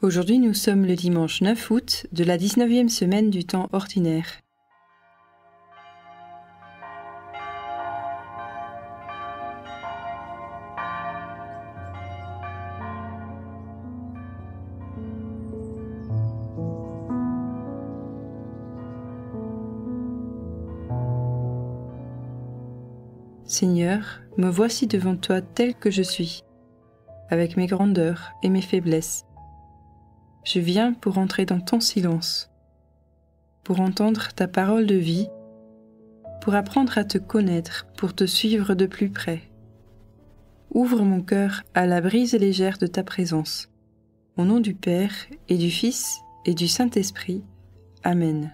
Aujourd'hui, nous sommes le dimanche 9 août de la 19e semaine du temps ordinaire. Seigneur, me voici devant toi tel que je suis, avec mes grandeurs et mes faiblesses. Je viens pour entrer dans ton silence, pour entendre ta parole de vie, pour apprendre à te connaître, pour te suivre de plus près. Ouvre mon cœur à la brise légère de ta présence. Au nom du Père et du Fils et du Saint-Esprit. Amen.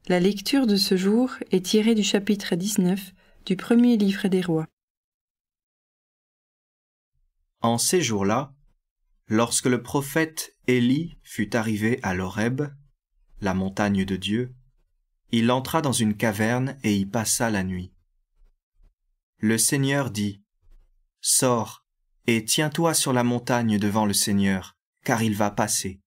La lecture de ce jour est tirée du chapitre 19 du premier livre des Rois. En ces jours-là, lorsque le prophète Élie fut arrivé à l'Horeb, la montagne de Dieu, il entra dans une caverne et y passa la nuit. Le Seigneur dit : « Sors et tiens-toi sur la montagne devant le Seigneur, car il va passer. »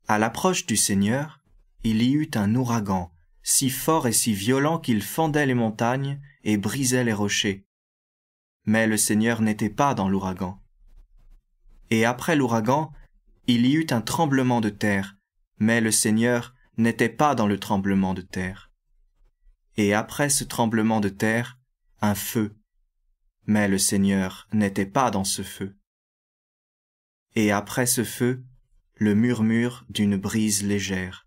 À l'approche du Seigneur, il y eut un ouragan, si fort et si violent qu'il fendait les montagnes et brisait les rochers. Mais le Seigneur n'était pas dans l'ouragan. Et après l'ouragan, il y eut un tremblement de terre, mais le Seigneur n'était pas dans le tremblement de terre. Et après ce tremblement de terre, un feu, mais le Seigneur n'était pas dans ce feu. Et après ce feu, le murmure d'une brise légère.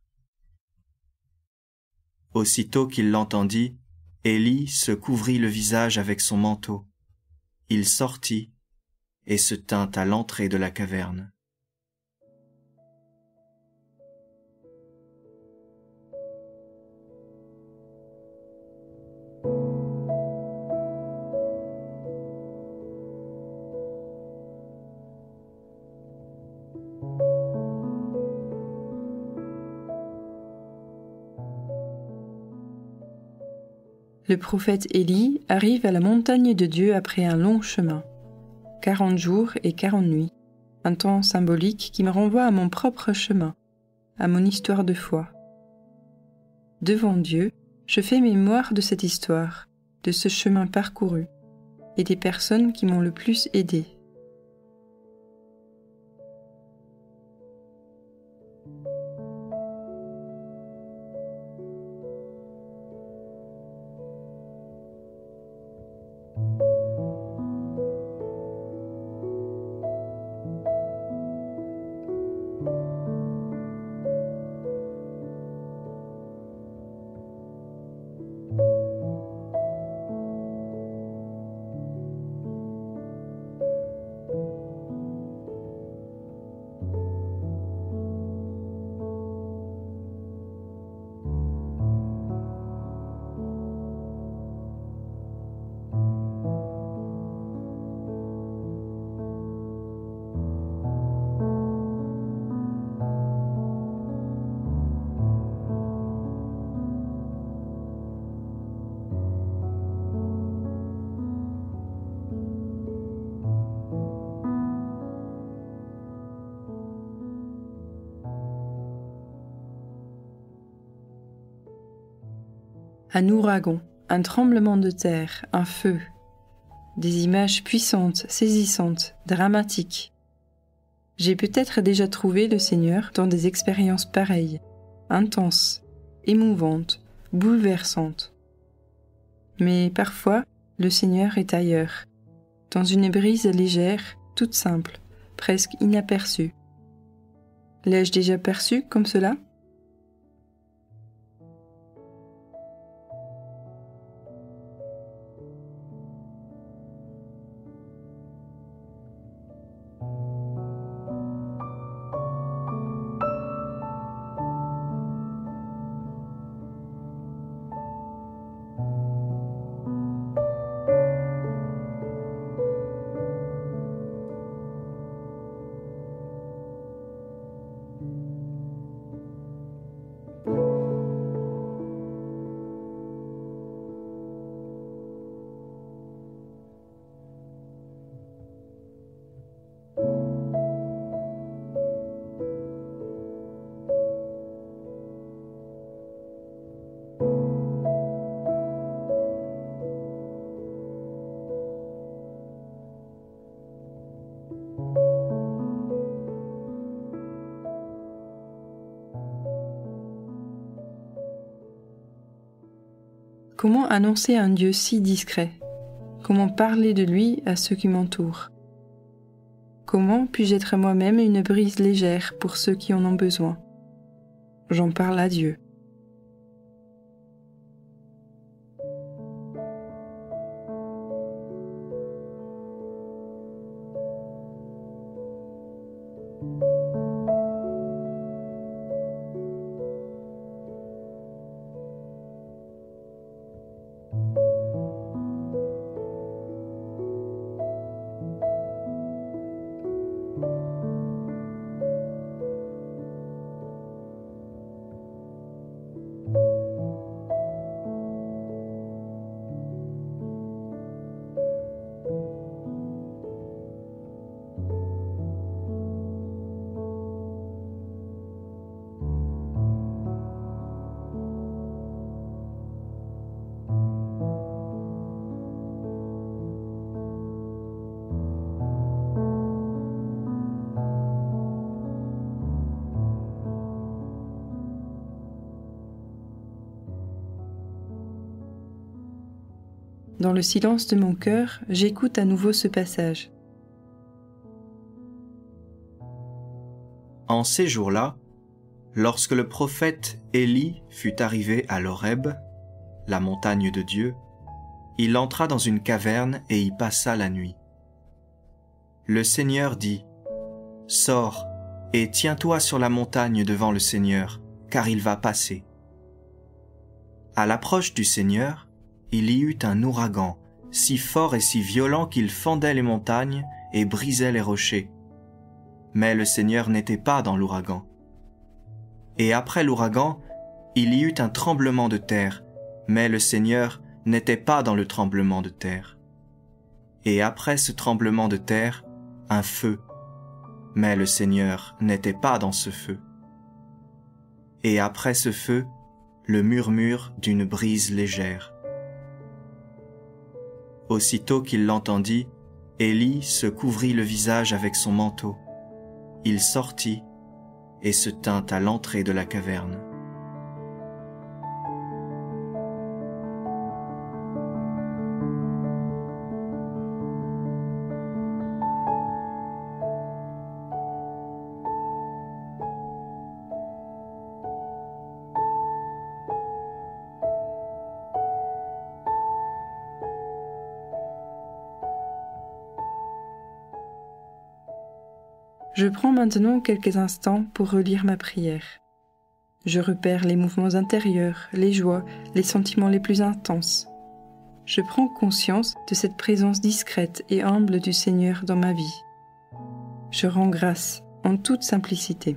Aussitôt qu'il l'entendit, Élie se couvrit le visage avec son manteau. Il sortit et se tint à l'entrée de la caverne. Le prophète Élie arrive à la montagne de Dieu après un long chemin, 40 jours et 40 nuits, un temps symbolique qui me renvoie à mon propre chemin, à mon histoire de foi. Devant Dieu, je fais mémoire de cette histoire, de ce chemin parcouru, et des personnes qui m'ont le plus aidé. Un ouragan, un tremblement de terre, un feu, des images puissantes, saisissantes, dramatiques. J'ai peut-être déjà trouvé le Seigneur dans des expériences pareilles, intenses, émouvantes, bouleversante. Mais parfois, le Seigneur est ailleurs, dans une brise légère, toute simple, presque inaperçue. L'ai-je déjà perçu comme cela ? Comment annoncer un Dieu si discret ? Comment parler de lui à ceux qui m'entourent ? Comment puis-je être moi-même une brise légère pour ceux qui en ont besoin ? J'en parle à Dieu. Dans le silence de mon cœur, j'écoute à nouveau ce passage. En ces jours-là, lorsque le prophète Élie fut arrivé à l'Horeb, la montagne de Dieu, il entra dans une caverne et y passa la nuit. Le Seigneur dit : « Sors et tiens-toi sur la montagne devant le Seigneur, car il va passer. » À l'approche du Seigneur, il y eut un ouragan, si fort et si violent qu'il fendait les montagnes et brisait les rochers. Mais le Seigneur n'était pas dans l'ouragan. Et après l'ouragan, il y eut un tremblement de terre, mais le Seigneur n'était pas dans le tremblement de terre. Et après ce tremblement de terre, un feu, mais le Seigneur n'était pas dans ce feu. Et après ce feu, le murmure d'une brise légère. Aussitôt qu'il l'entendit, Élie se couvrit le visage avec son manteau. Il sortit et se tint à l'entrée de la caverne. Je prends maintenant quelques instants pour relire ma prière. Je repère les mouvements intérieurs, les joies, les sentiments les plus intenses. Je prends conscience de cette présence discrète et humble du Seigneur dans ma vie. Je rends grâce en toute simplicité.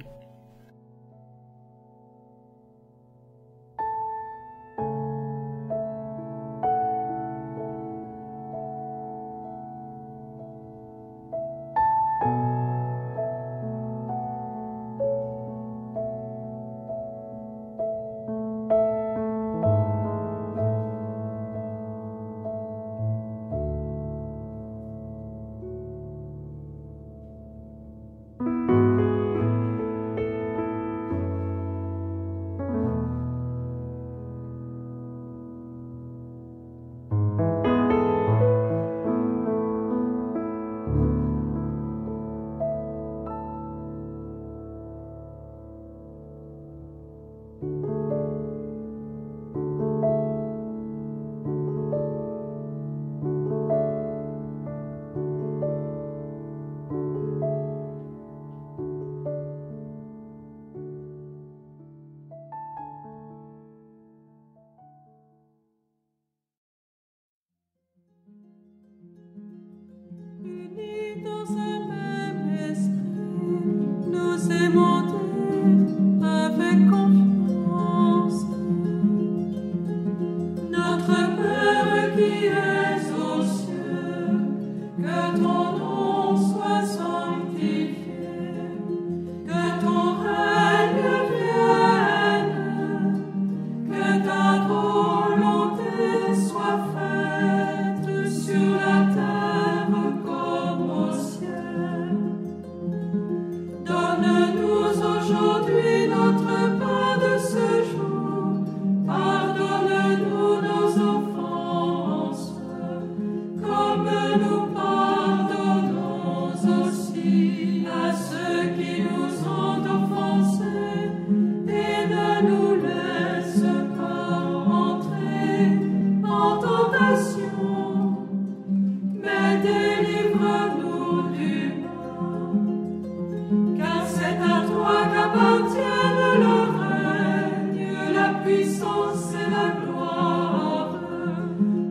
puissance et la gloire,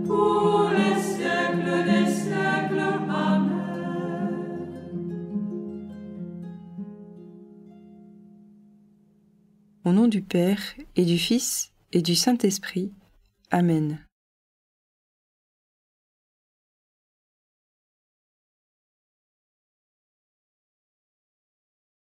pour les siècles des siècles. Amen. Au nom du Père, et du Fils, et du Saint-Esprit. Amen.